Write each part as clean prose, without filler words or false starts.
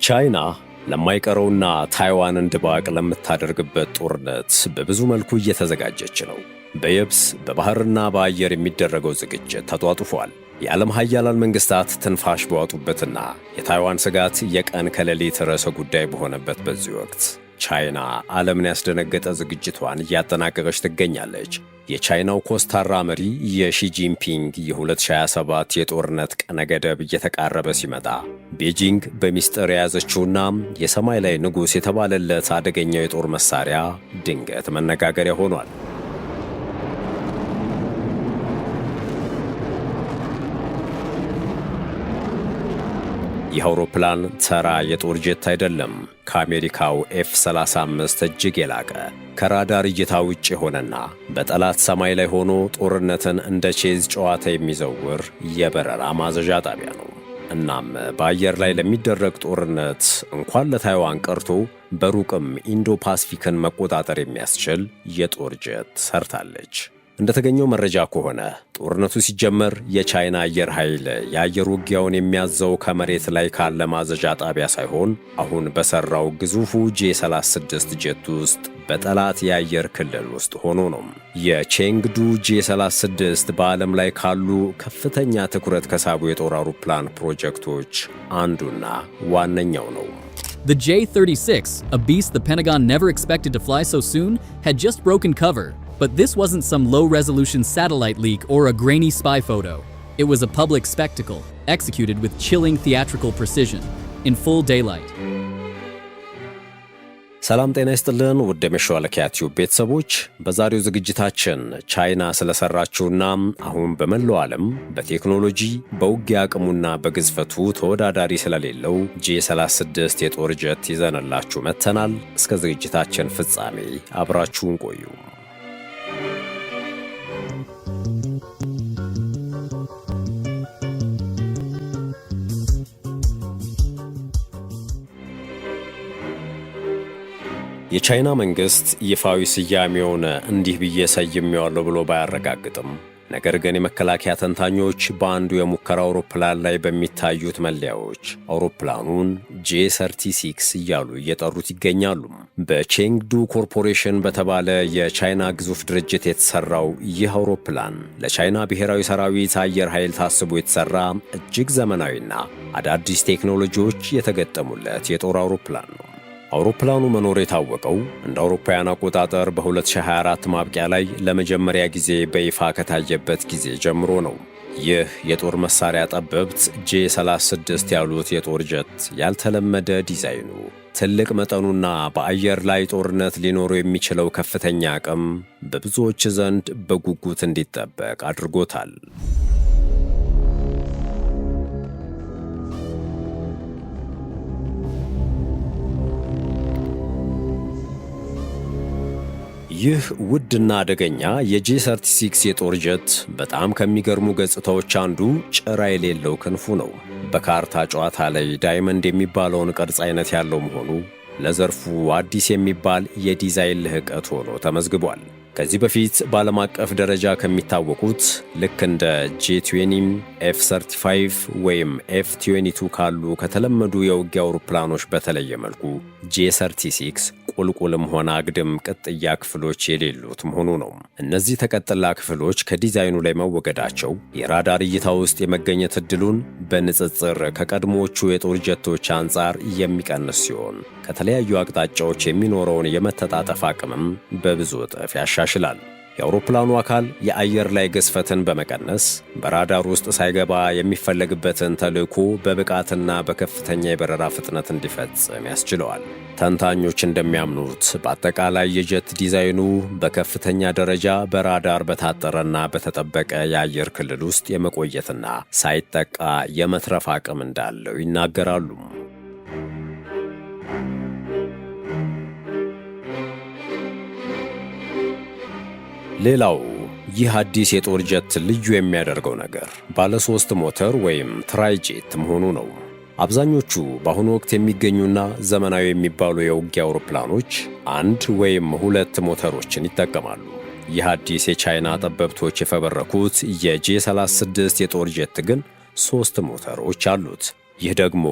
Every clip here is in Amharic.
ቻይና ለማይቀረውና ታይዋንን ድባቅ ለምታደርግበት ጦርነት በብዙ መልኩ እየተዘጋጀች ነው። በየብስ በባህርና በአየር የሚደረገው ዝግጅት ተጧጡፏል። የዓለም ሀያላን መንግስታት ትንፋሽ በዋጡበትና የታይዋን ስጋት የቀን ከሌሊት ርዕሰ ጉዳይ በሆነበት በዚህ ወቅት ቻይና ዓለምን ያስደነገጠ ዝግጅቷን እያጠናቀቀች ትገኛለች። የቻይናው ኮስታራ መሪ የሺጂንፒንግ የ2027 የጦርነት ቀነ ገደብ እየተቃረበ ሲመጣ ቤጂንግ በሚስጥር የያዘችውና የሰማይ ላይ ንጉሥ የተባለለት አደገኛው የጦር መሳሪያ ድንገት መነጋገሪያ ሆኗል። ይህ አውሮፕላን ተራ የጦር ጄት አይደለም። ከአሜሪካው ኤፍ-35 እጅግ የላቀ ከራዳር እይታ ውጭ የሆነና በጠላት ሰማይ ላይ ሆኖ ጦርነትን እንደ ቼዝ ጨዋታ የሚዘውር የበረራ ማዘዣ ጣቢያ ነው። እናም በአየር ላይ ለሚደረግ ጦርነት እንኳን ለታይዋን ቀርቶ በሩቅም ኢንዶ ፓሲፊክን መቆጣጠር የሚያስችል የጦር ጄት ሰርታለች። እንደተገኘው መረጃ ከሆነ ጦርነቱ ሲጀመር የቻይና አየር ኃይል የአየር ውጊያውን የሚያዘው ከመሬት ላይ ካለ ማዘዣ ጣቢያ ሳይሆን አሁን በሰራው ግዙፉ ጄ36 ጄት ውስጥ በጠላት የአየር ክልል ውስጥ ሆኖ ነው። የቼንግዱ ጄ36 በዓለም ላይ ካሉ ከፍተኛ ትኩረት ከሳቡ የጦር አውሮፕላን ፕሮጀክቶች አንዱና ዋነኛው ነው። The J-36, a beast the Pentagon never expected to fly so soon, had just broken cover. But this wasn't some low-resolution satellite leak or a grainy spy photo. It was a public spectacle, executed with chilling theatrical precision, in full daylight. ሰላም ጤና ይስጥልን ውድ የመሸዋለኪያ ቲዩብ ቤተሰቦች፣ በዛሬው ዝግጅታችን ቻይና ስለሰራችውና አሁን በመላው ዓለም በቴክኖሎጂ በውጊያ አቅሙና በግዝፈቱ ተወዳዳሪ ስለሌለው ጄ36 የጦር ጀት ይዘንላችሁ መጥተናል። እስከ ዝግጅታችን ፍጻሜ አብራችሁን ቆዩ። የቻይና መንግስት ይፋዊ ስያሜውን እንዲህ ብዬ ሰይሜዋለሁ ብሎ ባያረጋግጥም፣ ነገር ግን የመከላከያ ተንታኞች በአንዱ የሙከራ አውሮፕላን ላይ በሚታዩት መለያዎች አውሮፕላኑን ጄ36 እያሉ እየጠሩት ይገኛሉ። በቼንግዱ ኮርፖሬሽን በተባለ የቻይና ግዙፍ ድርጅት የተሰራው ይህ አውሮፕላን ለቻይና ብሔራዊ ሰራዊት አየር ኃይል ታስቦ የተሰራ እጅግ ዘመናዊና አዳዲስ ቴክኖሎጂዎች የተገጠሙለት የጦር አውሮፕላን ነው። አውሮፕላኑ መኖር የታወቀው እንደ አውሮፓውያን አቆጣጠር በ2024 ማብቂያ ላይ ለመጀመሪያ ጊዜ በይፋ ከታየበት ጊዜ ጀምሮ ነው። ይህ የጦር መሳሪያ ጠበብት ጄ36 ያሉት የጦር ጀት ያልተለመደ ዲዛይኑ፣ ትልቅ መጠኑና በአየር ላይ ጦርነት ሊኖረው የሚችለው ከፍተኛ አቅም በብዙዎች ዘንድ በጉጉት እንዲጠበቅ አድርጎታል። ይህ ውድና አደገኛ የጄ36 የጦር ጀት በጣም ከሚገርሙ ገጽታዎች አንዱ ጭራ የሌለው ክንፉ ነው። በካርታ ጨዋታ ላይ ዳይመንድ የሚባለውን ቅርጽ አይነት ያለው መሆኑ ለዘርፉ አዲስ የሚባል የዲዛይን ልህቀት ሆኖ ተመዝግቧል። ከዚህ በፊት በዓለም አቀፍ ደረጃ ከሚታወቁት ልክ እንደ ጄ20፣ ኤፍ-35 ወይም ኤፍ-22 ካሉ ከተለመዱ የውጊያ አውሮፕላኖች በተለየ መልኩ ጄ36 ቁልቁልም ሆነ አግድም ቅጥያ ክፍሎች የሌሉት መሆኑ ነው። እነዚህ ተቀጥላ ክፍሎች ከዲዛይኑ ላይ መወገዳቸው የራዳር እይታ ውስጥ የመገኘት ዕድሉን በንጽጽር ከቀድሞዎቹ የጦር ጀቶች አንጻር የሚቀንስ ሲሆን ከተለያዩ አቅጣጫዎች የሚኖረውን የመተጣጠፍ አቅምም በብዙ እጥፍ ያሻሽላል። የአውሮፕላኑ አካል የአየር ላይ ግዝፈትን በመቀነስ በራዳር ውስጥ ሳይገባ የሚፈለግበትን ተልዕኮ በብቃትና በከፍተኛ የበረራ ፍጥነት እንዲፈጽም ያስችለዋል። ተንታኞች እንደሚያምኑት በአጠቃላይ የጀት ዲዛይኑ በከፍተኛ ደረጃ በራዳር በታጠረና በተጠበቀ የአየር ክልል ውስጥ የመቆየትና ሳይጠቃ የመትረፍ አቅም እንዳለው ይናገራሉ። ሌላው ይህ አዲስ የጦር ጀት ልዩ የሚያደርገው ነገር ባለ 3 ሞተር ወይም ትራይጄት መሆኑ ነው። አብዛኞቹ በአሁኑ ወቅት የሚገኙና ዘመናዊ የሚባሉ የውጊያ አውሮፕላኖች 1 ወይም 2 ሞተሮችን ይጠቀማሉ። ይህ አዲስ የቻይና ጠበብቶች የፈበረኩት የጄ36 የጦር ጀት ግን 3 ሞተሮች አሉት። ይህ ደግሞ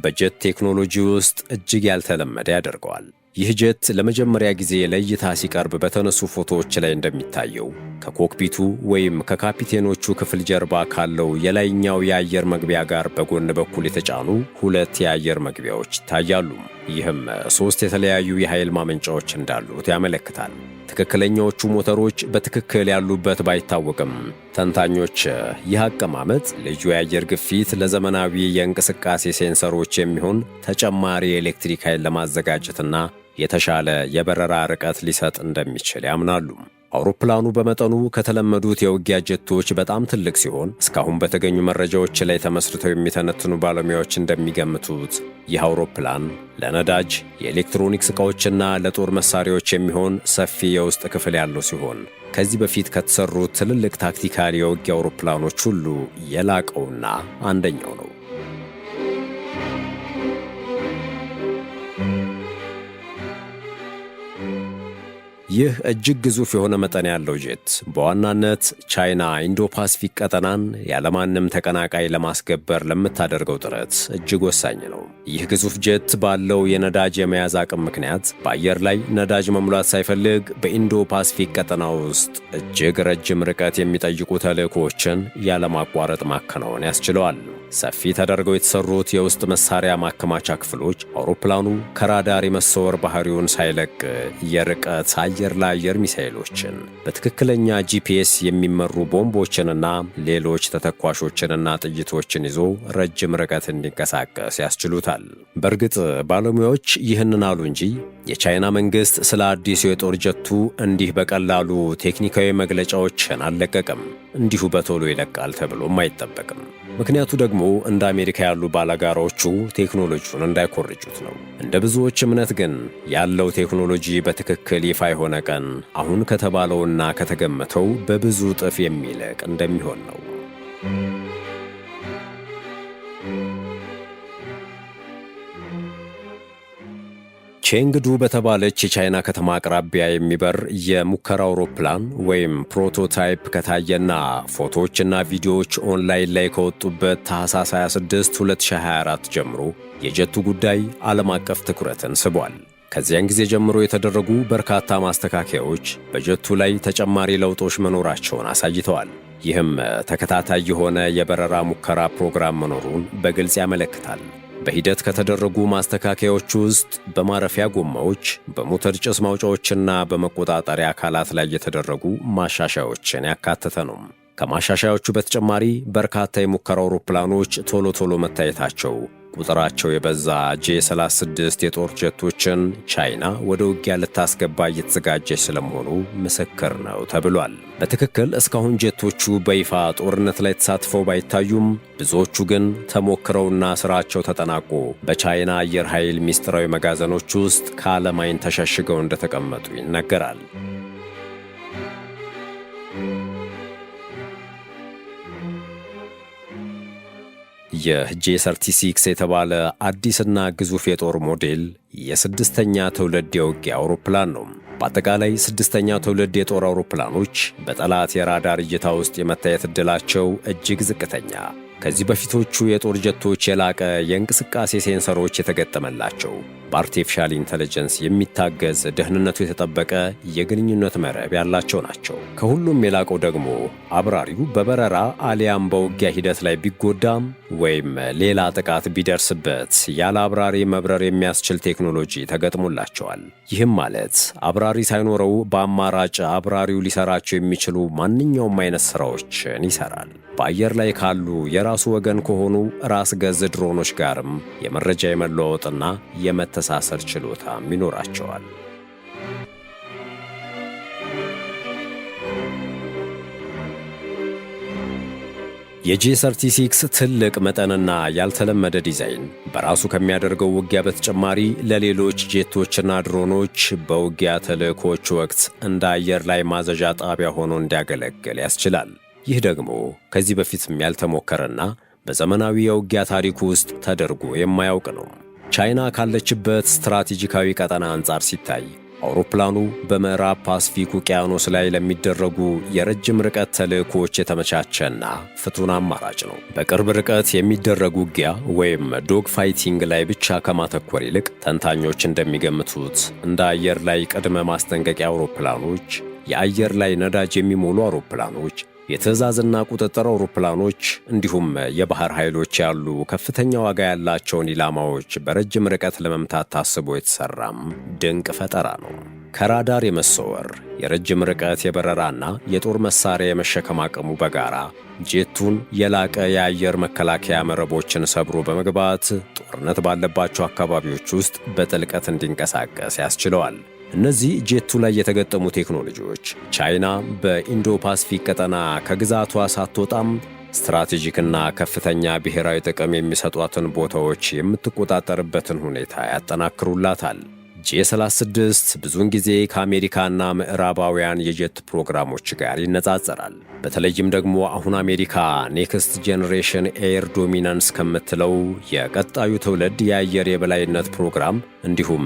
በጀት ቴክኖሎጂ ውስጥ እጅግ ያልተለመደ ያደርገዋል። ይህ ጀት ለመጀመሪያ ጊዜ ለእይታ ሲቀርብ በተነሱ ፎቶዎች ላይ እንደሚታየው ከኮክፒቱ ወይም ከካፒቴኖቹ ክፍል ጀርባ ካለው የላይኛው የአየር መግቢያ ጋር በጎን በኩል የተጫኑ 2 የአየር መግቢያዎች ይታያሉ። ይህም 3 የተለያዩ የኃይል ማመንጫዎች እንዳሉት ያመለክታል። ትክክለኛዎቹ ሞተሮች በትክክል ያሉበት ባይታወቅም ተንታኞች ይህ አቀማመጥ ልዩ የአየር ግፊት ለዘመናዊ የእንቅስቃሴ ሴንሰሮች የሚሆን ተጨማሪ የኤሌክትሪክ ኃይል ለማዘጋጀትና የተሻለ የበረራ ርቀት ሊሰጥ እንደሚችል ያምናሉ። አውሮፕላኑ በመጠኑ ከተለመዱት የውጊያ ጀቶች በጣም ትልቅ ሲሆን እስካሁን በተገኙ መረጃዎች ላይ ተመስርተው የሚተነትኑ ባለሙያዎች እንደሚገምቱት ይህ አውሮፕላን ለነዳጅ፣ የኤሌክትሮኒክስ ዕቃዎችና ለጦር መሳሪያዎች የሚሆን ሰፊ የውስጥ ክፍል ያለው ሲሆን ከዚህ በፊት ከተሰሩት ትልልቅ ታክቲካል የውጊያ አውሮፕላኖች ሁሉ የላቀውና አንደኛው ነው። ይህ እጅግ ግዙፍ የሆነ መጠን ያለው ጄት በዋናነት ቻይና ኢንዶ ፓሲፊክ ቀጠናን ያለማንም ተቀናቃይ ለማስገበር ለምታደርገው ጥረት እጅግ ወሳኝ ነው። ይህ ግዙፍ ጄት ባለው የነዳጅ የመያዝ አቅም ምክንያት በአየር ላይ ነዳጅ መሙላት ሳይፈልግ በኢንዶ ፓሲፊክ ቀጠና ውስጥ እጅግ ረጅም ርቀት የሚጠይቁ ተልዕኮዎችን ያለማቋረጥ ማከናወን ያስችለዋል። ሰፊ ተደርገው የተሰሩት የውስጥ መሳሪያ ማከማቻ ክፍሎች አውሮፕላኑ ከራዳር የመሰወር ባህሪውን ሳይለቅ የርቀት አየር ለአየር ሚሳኤሎችን፣ በትክክለኛ ጂፒኤስ የሚመሩ ቦምቦችንና ሌሎች ተተኳሾችንና ጥይቶችን ይዞ ረጅም ርቀት እንዲንቀሳቀስ ያስችሉታል። በእርግጥ ባለሙያዎች ይህንን አሉ እንጂ የቻይና መንግሥት ስለ አዲሱ የጦር ጀቱ እንዲህ በቀላሉ ቴክኒካዊ መግለጫዎችን አልለቀቀም። እንዲሁ በቶሎ ይለቃል ተብሎም አይጠበቅም። ምክንያቱ ደግሞ እንደ አሜሪካ ያሉ ባላጋራዎቹ ቴክኖሎጂውን እንዳይኮርጁት ነው። እንደ ብዙዎች እምነት ግን ያለው ቴክኖሎጂ በትክክል ይፋ የሆነ ቀን አሁን ከተባለውና ከተገመተው በብዙ እጥፍ የሚልቅ እንደሚሆን ነው። ቼንግዱ በተባለች የቻይና ከተማ አቅራቢያ የሚበር የሙከራ አውሮፕላን ወይም ፕሮቶታይፕ ከታየና ፎቶዎችና ቪዲዮዎች ኦንላይን ላይ ከወጡበት ታኅሳስ 26 2024 ጀምሮ የጀቱ ጉዳይ ዓለም አቀፍ ትኩረትን ስቧል። ከዚያን ጊዜ ጀምሮ የተደረጉ በርካታ ማስተካከያዎች በጀቱ ላይ ተጨማሪ ለውጦች መኖራቸውን አሳይተዋል። ይህም ተከታታይ የሆነ የበረራ ሙከራ ፕሮግራም መኖሩን በግልጽ ያመለክታል። በሂደት ከተደረጉ ማስተካከያዎች ውስጥ በማረፊያ ጎማዎች፣ በሞተር ጭስ ማውጫዎችና በመቆጣጠሪያ አካላት ላይ የተደረጉ ማሻሻያዎችን ያካተተ ነው። ከማሻሻያዎቹ በተጨማሪ በርካታ የሙከራ አውሮፕላኖች ቶሎ መታየታቸው ቁጥራቸው የበዛ J-36 የጦር ጀቶችን ቻይና ወደ ውጊያ ልታስገባ እየተዘጋጀች ስለመሆኑ ምስክር ነው ተብሏል። በትክክል እስካሁን ጀቶቹ በይፋ ጦርነት ላይ ተሳትፈው ባይታዩም ብዙዎቹ ግን ተሞክረውና ስራቸው ተጠናቆ በቻይና አየር ኃይል ሚስጥራዊ መጋዘኖች ውስጥ ከዓለም ዓይን ተሸሽገው እንደተቀመጡ ይነገራል። የጄ36 የተባለ አዲስና ግዙፍ የጦር ሞዴል የስድስተኛ ትውልድ የውጊያ አውሮፕላን ነው። በአጠቃላይ ስድስተኛ ትውልድ የጦር አውሮፕላኖች በጠላት የራዳር እይታ ውስጥ የመታየት ዕድላቸው እጅግ ዝቅተኛ፣ ከዚህ በፊቶቹ የጦር ጀቶች የላቀ የእንቅስቃሴ ሴንሰሮች የተገጠመላቸው፣ በአርቲፊሻል ኢንተለጀንስ የሚታገዝ ደህንነቱ የተጠበቀ የግንኙነት መረብ ያላቸው ናቸው። ከሁሉም የላቀው ደግሞ አብራሪው በበረራ አሊያም በውጊያ ሂደት ላይ ቢጎዳም ወይም ሌላ ጥቃት ቢደርስበት ያለ አብራሪ መብረር የሚያስችል ቴክኖሎጂ ተገጥሞላቸዋል። ይህም ማለት አብራሪ ሳይኖረው በአማራጭ አብራሪው ሊሰራቸው የሚችሉ ማንኛውም አይነት ሥራዎችን ይሰራል። በአየር ላይ ካሉ የራሱ ወገን ከሆኑ ራስ ገዝ ድሮኖች ጋርም የመረጃ የመለዋወጥና የመተሳሰር ችሎታም ይኖራቸዋል። የጄ36 ትልቅ መጠንና ያልተለመደ ዲዛይን በራሱ ከሚያደርገው ውጊያ በተጨማሪ ለሌሎች ጄቶችና ድሮኖች በውጊያ ተልዕኮች ወቅት እንደ አየር ላይ ማዘዣ ጣቢያ ሆኖ እንዲያገለግል ያስችላል። ይህ ደግሞ ከዚህ በፊትም ያልተሞከረና በዘመናዊ የውጊያ ታሪክ ውስጥ ተደርጎ የማያውቅ ነው። ቻይና ካለችበት ስትራቴጂካዊ ቀጠና አንጻር ሲታይ አውሮፕላኑ በምዕራብ ፓስፊክ ውቅያኖስ ላይ ለሚደረጉ የረጅም ርቀት ተልዕኮዎች የተመቻቸና ፍቱን አማራጭ ነው። በቅርብ ርቀት የሚደረግ ውጊያ ወይም ዶግ ፋይቲንግ ላይ ብቻ ከማተኮር ይልቅ ተንታኞች እንደሚገምቱት እንደ አየር ላይ ቅድመ ማስጠንቀቂያ አውሮፕላኖች፣ የአየር ላይ ነዳጅ የሚሞሉ አውሮፕላኖች፣ የትዕዛዝና ቁጥጥር አውሮፕላኖች እንዲሁም የባህር ኃይሎች ያሉ ከፍተኛ ዋጋ ያላቸውን ኢላማዎች በረጅም ርቀት ለመምታት ታስቦ የተሰራም ድንቅ ፈጠራ ነው። ከራዳር የመሰወር የረጅም ርቀት የበረራና የጦር መሳሪያ የመሸከም አቅሙ በጋራ ጄቱን የላቀ የአየር መከላከያ መረቦችን ሰብሮ በመግባት ጦርነት ባለባቸው አካባቢዎች ውስጥ በጥልቀት እንዲንቀሳቀስ ያስችለዋል። እነዚህ ጄቱ ላይ የተገጠሙ ቴክኖሎጂዎች ቻይና በኢንዶ ፓስፊክ ቀጠና ከግዛቷ ሳትወጣም ስትራቴጂክና ከፍተኛ ብሔራዊ ጥቅም የሚሰጧትን ቦታዎች የምትቆጣጠርበትን ሁኔታ ያጠናክሩላታል። ጄ36 ብዙውን ጊዜ ከአሜሪካና ምዕራባውያን የጄት ፕሮግራሞች ጋር ይነጻጸራል። በተለይም ደግሞ አሁን አሜሪካ ኔክስት ጄኔሬሽን ኤር ዶሚናንስ ከምትለው የቀጣዩ ትውልድ የአየር የበላይነት ፕሮግራም እንዲሁም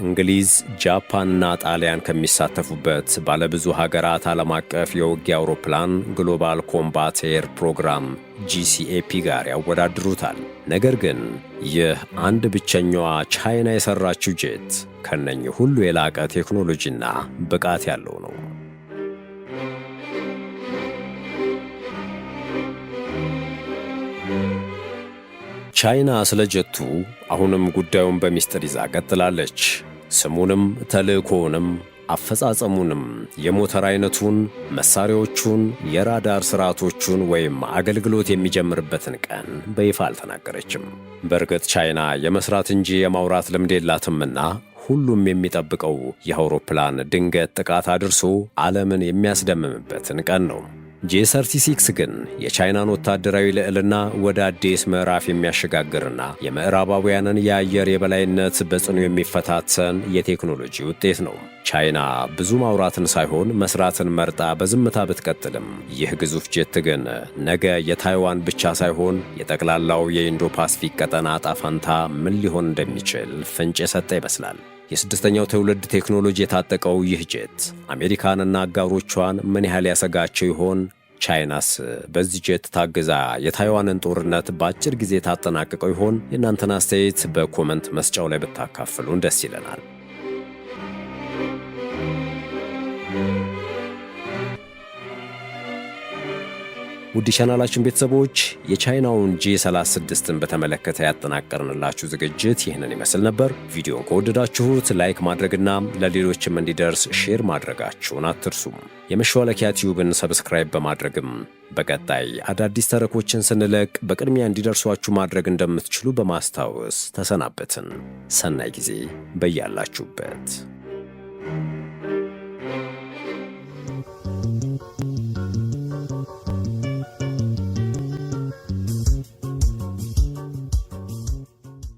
እንግሊዝ፣ ጃፓንና ጣሊያን ከሚሳተፉበት ባለብዙ ሀገራት ዓለም አቀፍ የውጊያ አውሮፕላን ግሎባል ኮምባት ኤር ፕሮግራም GCAP ጋር ያወዳድሩታል። ነገር ግን ይህ አንድ ብቸኛዋ ቻይና የሰራችው ጄት ከነኚህ ሁሉ የላቀ ቴክኖሎጂና ብቃት ያለው ነው። ቻይና ስለ ጀቱ አሁንም ጉዳዩን በሚስጥር ይዛ ቀጥላለች። ስሙንም ተልዕኮውንም አፈጻጸሙንም የሞተር አይነቱን፣ መሳሪያዎቹን፣ የራዳር ስርዓቶቹን ወይም አገልግሎት የሚጀምርበትን ቀን በይፋ አልተናገረችም። በእርግጥ ቻይና የመስራት እንጂ የማውራት ልምድ የላትምና ሁሉም የሚጠብቀው የአውሮፕላን ድንገት ጥቃት አድርሶ ዓለምን የሚያስደምምበትን ቀን ነው። ጄ36 ግን የቻይናን ወታደራዊ ልዕልና ወደ አዲስ ምዕራፍ የሚያሸጋግርና የምዕራባውያንን የአየር የበላይነት በጽኑ የሚፈታተን የቴክኖሎጂ ውጤት ነው። ቻይና ብዙ ማውራትን ሳይሆን መስራትን መርጣ በዝምታ ብትቀጥልም ይህ ግዙፍ ጄት ግን ነገ የታይዋን ብቻ ሳይሆን የጠቅላላው የኢንዶ ፓስፊክ ቀጠና ዕጣ ፈንታ ምን ሊሆን እንደሚችል ፍንጭ የሰጠ ይመስላል። የስድስተኛው ትውልድ ቴክኖሎጂ የታጠቀው ይህ ጄት አሜሪካንና አጋሮቿን ምን ያህል ያሰጋቸው ይሆን? ቻይናስ በዚህ ጄት ታግዛ የታይዋንን ጦርነት በአጭር ጊዜ ታጠናቅቀው ይሆን? የእናንተን አስተያየት በኮመንት መስጫው ላይ ብታካፍሉን ደስ ይለናል። ውድ ቻናላችን ቤተሰቦች የቻይናውን J36ን በተመለከተ ያጠናቀርንላችሁ ዝግጅት ይህንን ይመስል ነበር። ቪዲዮን ከወደዳችሁት ላይክ ማድረግና ለሌሎችም እንዲደርስ ሼር ማድረጋችሁን አትርሱም። የመሿለኪያ ቲዩብን ሰብስክራይብ በማድረግም በቀጣይ አዳዲስ ተረኮችን ስንለቅ በቅድሚያ እንዲደርሷችሁ ማድረግ እንደምትችሉ በማስታወስ ተሰናበትን። ሰናይ ጊዜ በያላችሁበት።